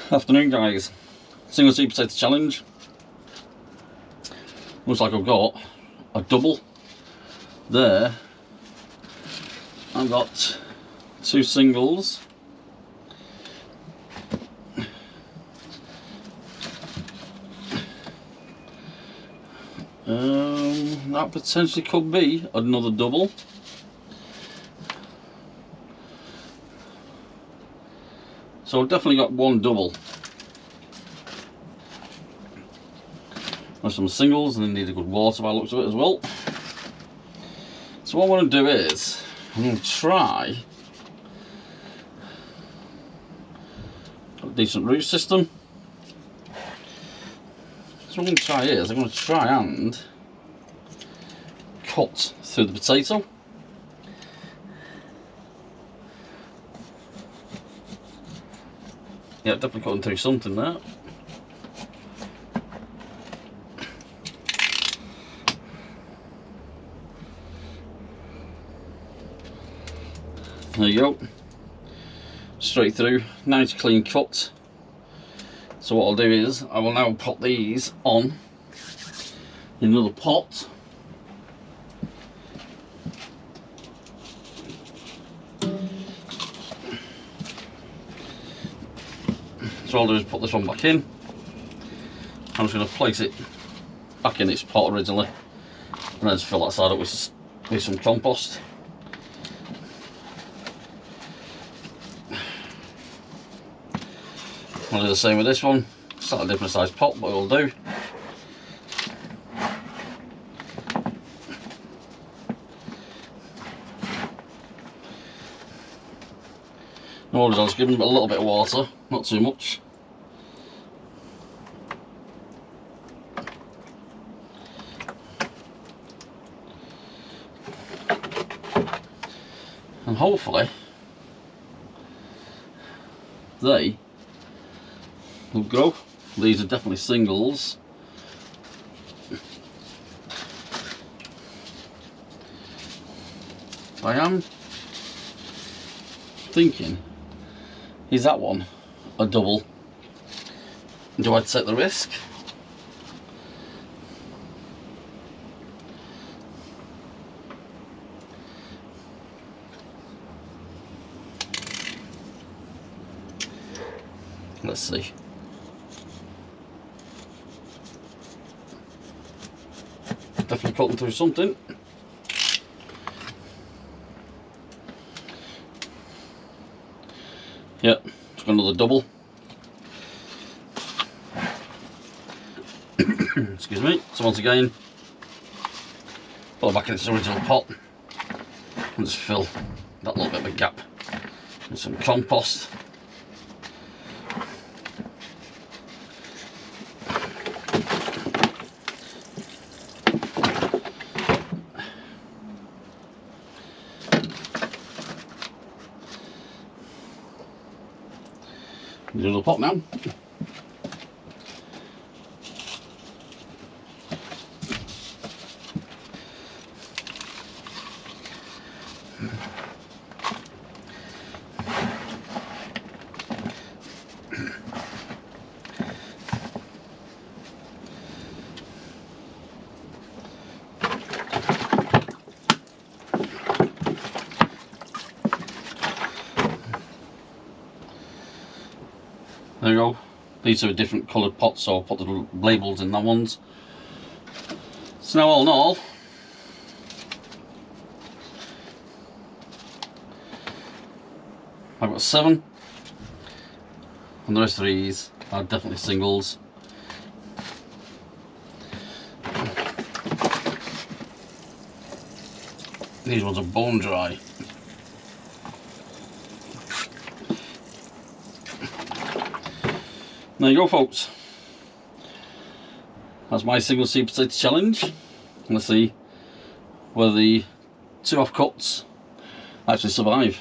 Afternoon guys, single seed potato challenge. Looks like I've got a double there. I've got two singles, that potentially could be another double. So I've definitely got one double. There's some singles, and they need a good water by the looks of it as well. So what I want to do is, I'm going to try a decent root system. So what I'm going to try is, I'm going to try and cut through the potato. Yeah, definitely cutting through something there. There you go. Straight through, nice clean cut. So what I'll do is, I will now put these on in another pot. So I'll do is put this one back in. I'm just going to place it back in its pot originally, and then just fill that side up with some compost. I'll do the same with this one. Slightly different size pot, but it'll do. Now I'll just give them a little bit of water, not too much. And hopefully they will grow. These are definitely singles. I am thinking, is that one a double? Do I take the risk? Let's see. Definitely cutting through something. Yep, just got another double. Excuse me. So once again, put it back in its original pot and just fill that little bit of a gap with some compost. Do the pot now. There you go. These are different coloured pots, so I'll put the labels in that ones. So now all in all, I've got 7, and the rest of these are definitely singles. These ones are bone dry. There you go folks, that's my single seed potato challenge. Let's see whether the 2 offcuts actually survive.